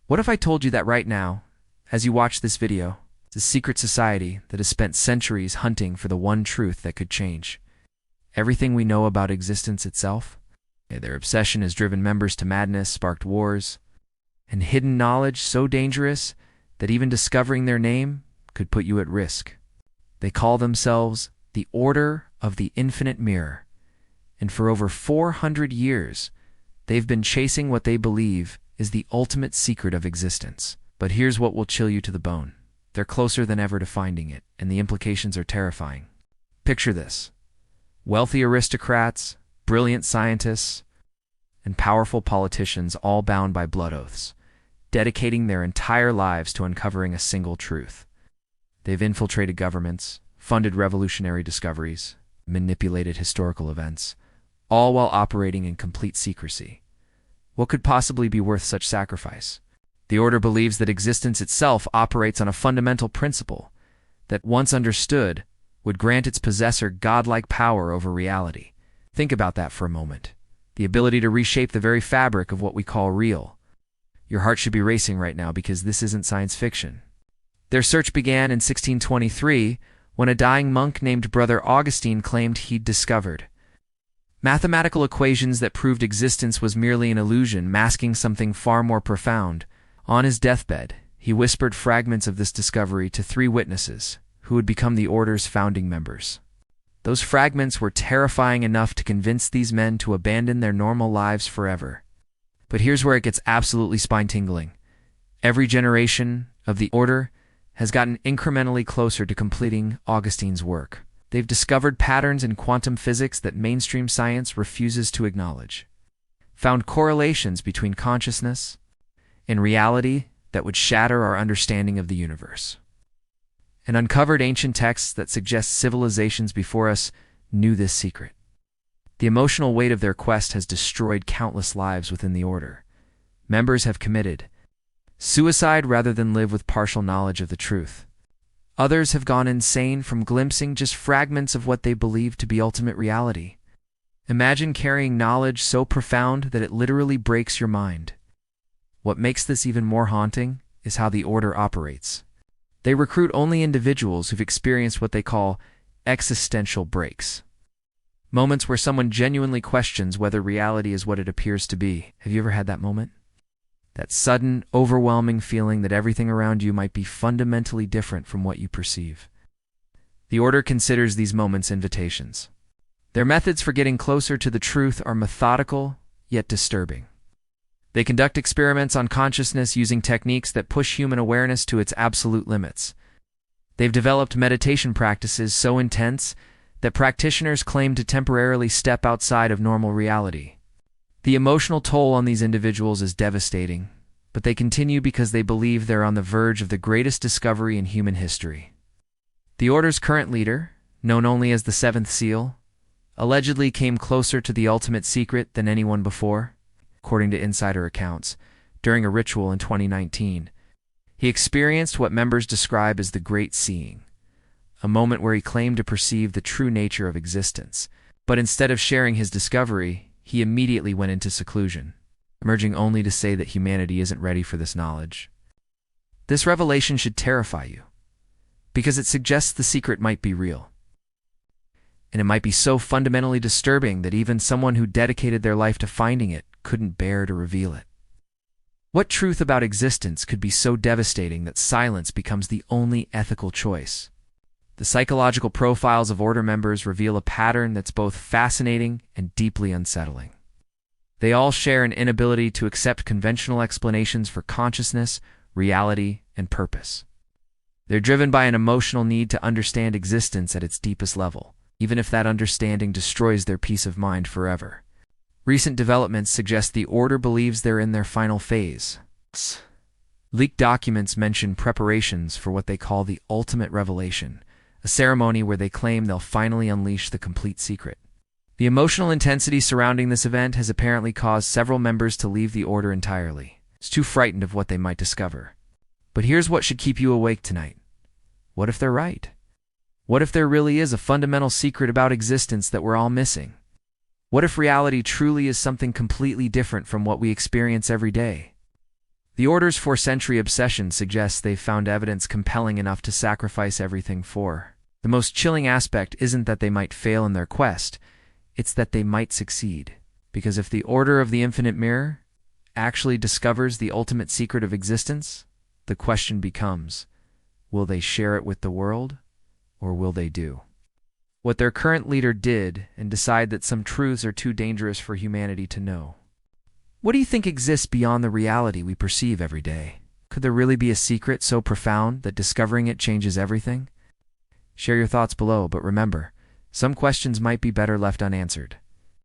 What if I told you that right now, as you watch this video, it's a secret society that has spent centuries hunting for the one truth that could change everything we know about existence itself? Their obsession has driven members to madness, sparked wars, and hidden knowledge so dangerous that even discovering their name could put you at risk. They call themselves the Order of the Infinite Mirror, and for over 400 years, they've been chasing what they believe is the ultimate secret of existence. But here's what will chill you to the bone. They're closer than ever to finding it, and the implications are terrifying. Picture this: wealthy aristocrats, brilliant scientists, and powerful politicians all bound by blood oaths, dedicating their entire lives to uncovering a single truth. They've infiltrated governments, funded revolutionary discoveries, manipulated historical events, all while operating in complete secrecy. What could possibly be worth such sacrifice? The Order believes that existence itself operates on a fundamental principle that, once understood, would grant its possessor godlike power over reality. Think about that for a moment. The ability to reshape the very fabric of what we call real. Your heart should be racing right now because this isn't science fiction. Their search began in 1623 when a dying monk named Brother Augustine claimed he'd discovered mathematical equations that proved existence was merely an illusion, masking something far more profound. On his deathbed, he whispered fragments of this discovery to 3 witnesses, who would become the Order's founding members. Those fragments were terrifying enough to convince these men to abandon their normal lives forever. But here's where it gets absolutely spine-tingling. Every generation of the Order has gotten incrementally closer to completing Augustine's work. They've discovered patterns in quantum physics that mainstream science refuses to acknowledge, found correlations between consciousness and reality that would shatter our understanding of the universe, and uncovered ancient texts that suggest civilizations before us knew this secret. The emotional weight of their quest has destroyed countless lives within the Order. Members have committed suicide rather than live with partial knowledge of the truth. Others have gone insane from glimpsing just fragments of what they believe to be ultimate reality. Imagine carrying knowledge so profound that it literally breaks your mind. What makes this even more haunting is how the Order operates. They recruit only individuals who've experienced what they call existential breaks. Moments where someone genuinely questions whether reality is what it appears to be. Have you ever had that moment? That sudden, overwhelming feeling that everything around you might be fundamentally different from what you perceive. The Order considers these moments invitations. Their methods for getting closer to the truth are methodical, yet disturbing. They conduct experiments on consciousness using techniques that push human awareness to its absolute limits. They've developed meditation practices so intense that practitioners claim to temporarily step outside of normal reality. The emotional toll on these individuals is devastating, but they continue because they believe they're on the verge of the greatest discovery in human history. The Order's current leader, known only as the Seventh Seal, allegedly came closer to the ultimate secret than anyone before, according to insider accounts. During a ritual in 2019, he experienced what members describe as the Great Seeing, a moment where he claimed to perceive the true nature of existence. But instead of sharing his discovery, he immediately went into seclusion, emerging only to say that humanity isn't ready for this knowledge. This revelation should terrify you, because it suggests the secret might be real. And it might be so fundamentally disturbing that even someone who dedicated their life to finding it couldn't bear to reveal it. What truth about existence could be so devastating that silence becomes the only ethical choice? The psychological profiles of Order members reveal a pattern that's both fascinating and deeply unsettling. They all share an inability to accept conventional explanations for consciousness, reality, and purpose. They're driven by an emotional need to understand existence at its deepest level, even if that understanding destroys their peace of mind forever. Recent developments suggest the Order believes they're in their final phase. Leaked documents mention preparations for what they call the ultimate revelation, a ceremony where they claim they'll finally unleash the complete secret. The emotional intensity surrounding this event has apparently caused several members to leave the Order entirely. It's too frightened of what they might discover. But here's what should keep you awake tonight. What if they're right? What if there really is a fundamental secret about existence that we're all missing? What if reality truly is something completely different from what we experience every day? The Order's 4th-century obsession suggests they've found evidence compelling enough to sacrifice everything for. The most chilling aspect isn't that they might fail in their quest, it's that they might succeed. Because if the Order of the Infinite Mirror actually discovers the ultimate secret of existence, the question becomes, will they share it with the world, or will they do what their current leader did and decide that some truths are too dangerous for humanity to know? What do you think exists beyond the reality we perceive every day? Could there really be a secret so profound that discovering it changes everything? Share your thoughts below, but remember, some questions might be better left unanswered.